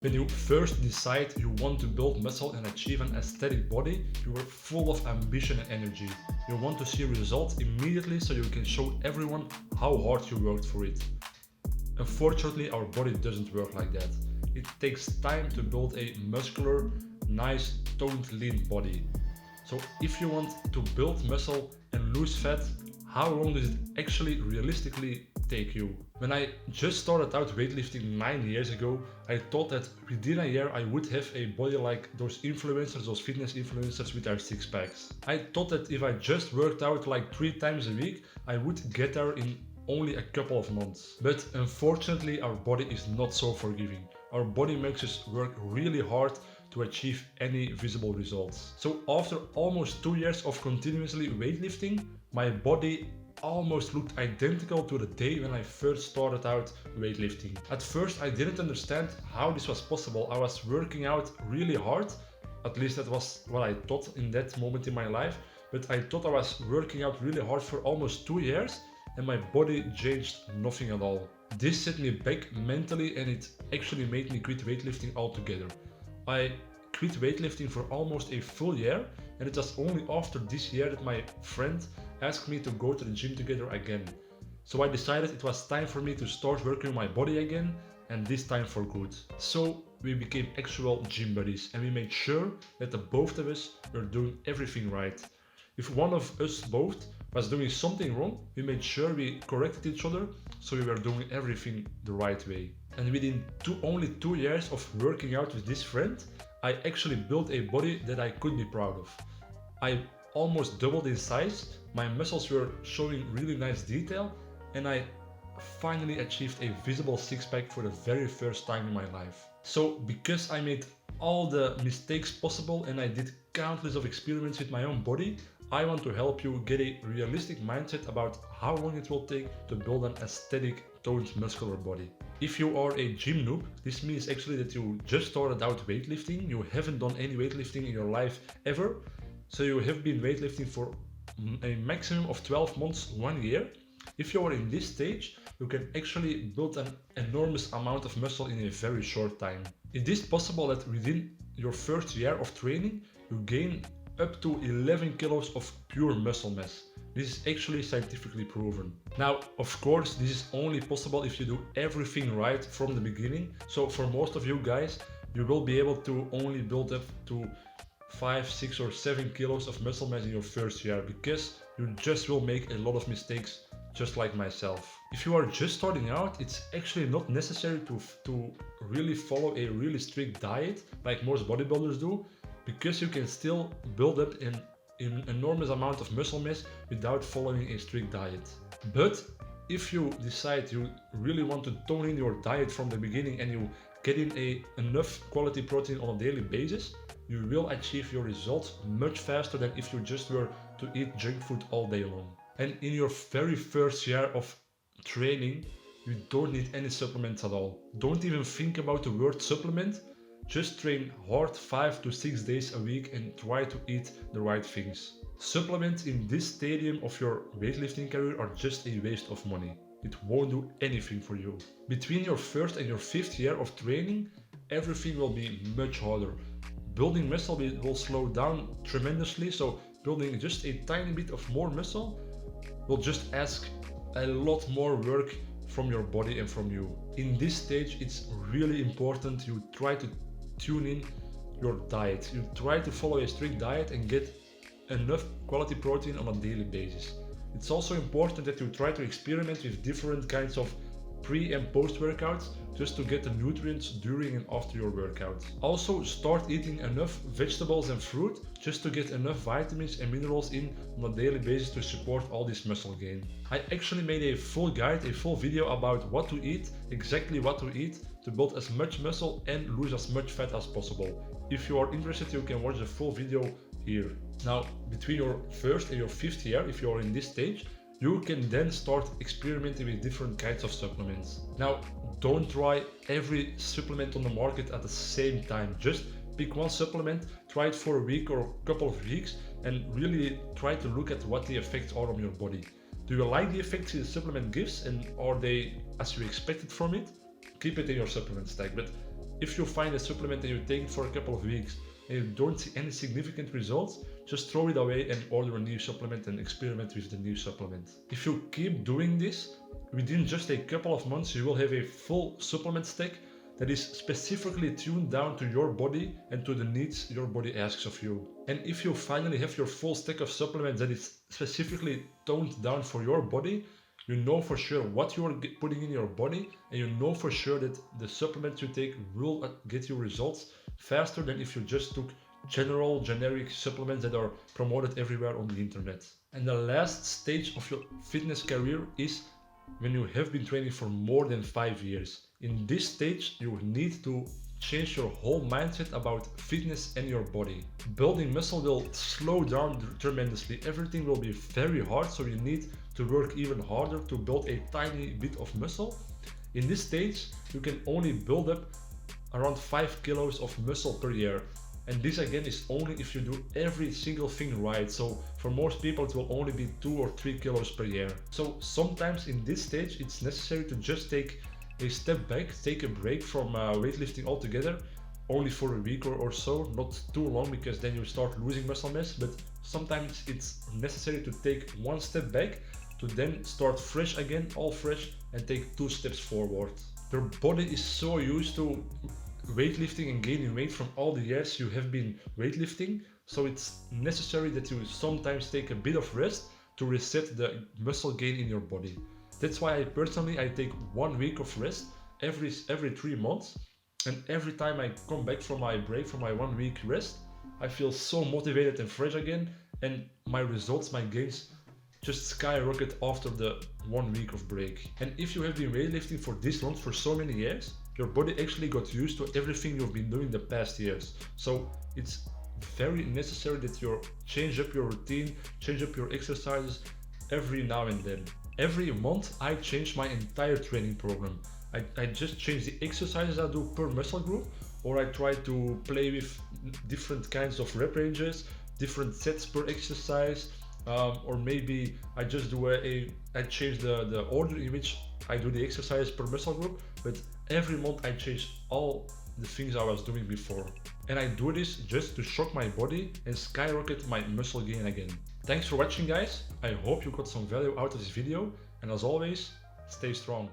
When you first decide you want to build muscle and achieve an aesthetic body, you are full of ambition and energy. You want to see results immediately so you can show everyone how hard you worked for it. Unfortunately, our body doesn't work like that. It takes time to build a muscular, nice, toned, lean body. So if you want to build muscle and lose fat, how long does it actually realistically take you? When I just started out weightlifting 9 years ago, I thought that within a year I would have a body like those influencers, those fitness influencers with their six packs. I thought that if I just worked out like 3 times a week, I would get there in only a couple of months. But unfortunately, our body is not so forgiving. Our body makes us work really hard to achieve any visible results. So after almost 2 years of continuously weightlifting, my body almost looked identical to the day when I first started out weightlifting. At first I didn't understand how this was possible. I was working out really hard, at least that was what I thought in that moment in my life, but I thought I was working out really hard for almost 2 years and my body changed nothing at all. This set me back mentally and it actually made me quit weightlifting altogether. I quit weightlifting for almost a full year, and it was only after this year that my friend asked me to go to the gym together again. So I decided it was time for me to start working on my body again, and this time for good. So we became actual gym buddies and we made sure that the both of us were doing everything right. If one of us both was doing something wrong, we made sure we corrected each other so we were doing everything the right way. And within only 2 years of working out with this friend, I actually built a body that I could be proud of. I almost doubled in size, my muscles were showing really nice detail, and I finally achieved a visible six-pack for the very first time in my life. So because I made all the mistakes possible and I did countless of experiments with my own body, I want to help you get a realistic mindset about how long it will take to build an aesthetic, toned, muscular body. If you are a gym noob, this means actually that you just started out weightlifting, you haven't done any weightlifting in your life ever, so you have been weightlifting for a maximum of 12 months, 1 year. If you are in this stage, you can actually build an enormous amount of muscle in a very short time. It is possible that within your first year of training, you gain up to 11 kilos of pure muscle mass. This is actually scientifically proven. Now, of course, this is only possible if you do everything right from the beginning. So for most of you guys, you will be able to only build up to 5, 6 or 7 kilos of muscle mass in your first year because you just will make a lot of mistakes, just like myself. If you are just starting out, it's actually not necessary to really follow a really strict diet like most bodybuilders do, because you can still build up an enormous amount of muscle mass without following a strict diet. But if you decide you really want to tone in your diet from the beginning and you get in enough quality protein on a daily basis, you will achieve your results much faster than if you just were to eat junk food all day long. And in your very first year of training, you don't need any supplements at all. Don't even think about the word supplement. Just train hard 5 to 6 days a week and try to eat the right things. Supplements in this stadium of your weightlifting career are just a waste of money. It won't do anything for you. Between your first and your 5th year of training, everything will be much harder. Building muscle will slow down tremendously, so building just a tiny bit of more muscle will just ask a lot more work from your body and from you. In this stage, it's really important you try to tune in your diet. You try to follow a strict diet and get enough quality protein on a daily basis. It's also important that you try to experiment with different kinds of pre and post workouts just to get the nutrients during and after your workout. Also start eating enough vegetables and fruit just to get enough vitamins and minerals in on a daily basis to support all this muscle gain. I actually made a full guide, a full video about what to eat, exactly what to eat to build as much muscle and lose as much fat as possible. If you are interested, you can watch the full video here. Now, between your first and your 5th year, if you are in this stage, you can then start experimenting with different kinds of supplements. Now, don't try every supplement on the market at the same time. Just pick one supplement, try it for a week or a couple of weeks, and really try to look at what the effects are on your body. Do you like the effects the supplement gives, and are they as you expected from it? Keep it in your supplement stack. But If you find a supplement and you take it for a couple of weeks and you don't see any significant results, just throw it away and order a new supplement and experiment with the new supplement. If you keep doing this, within just a couple of months you will have a full supplement stack that is specifically tuned down to your body and to the needs your body asks of you. And if you finally have your full stack of supplements that is specifically toned down for your body, you know for sure what you are putting in your body, and you know for sure that the supplements you take will get you results faster than if you just took generic supplements that are promoted everywhere on the internet. And the last stage of your fitness career is when you have been training for more than 5 years. In this stage, you need to change your whole mindset about fitness and your body. Building muscle will slow down tremendously. Everything will be very hard, so you need to work even harder to build a tiny bit of muscle. In this stage, you can only build up around 5 kilos of muscle per year. And this again is only if you do every single thing right. So for most people it will only be 2 or 3 kilos per year. So sometimes in this stage it's necessary to just take a step back, take a break from weightlifting altogether, only for a week or so, not too long, because then you start losing muscle mass. But sometimes it's necessary to take one step back to then start fresh again, all fresh, and take 2 steps forward. Your body is so used to weightlifting and gaining weight from all the years you have been weightlifting, so it's necessary that you sometimes take a bit of rest to reset the muscle gain in your body. That's why I personally take 1 week of rest every 3 months, and every time I come back from my break, from my 1 week rest, I feel so motivated and fresh again, and my results, my gains just skyrocket after the 1 week of break. And if you have been weightlifting for this long, for so many years, your body actually got used to everything you've been doing the past years. So it's very necessary that you change up your routine, change up your exercises every now and then. Every month I change my entire training program. I just change the exercises I do per muscle group, or I try to play with different kinds of rep ranges, different sets per exercise, or maybe I just do I change the order in which I do the exercise per muscle group, but every month I change all the things I was doing before. And I do this just to shock my body and skyrocket my muscle gain again. Thanks for watching, guys. I hope you got some value out of this video, and as always, stay strong.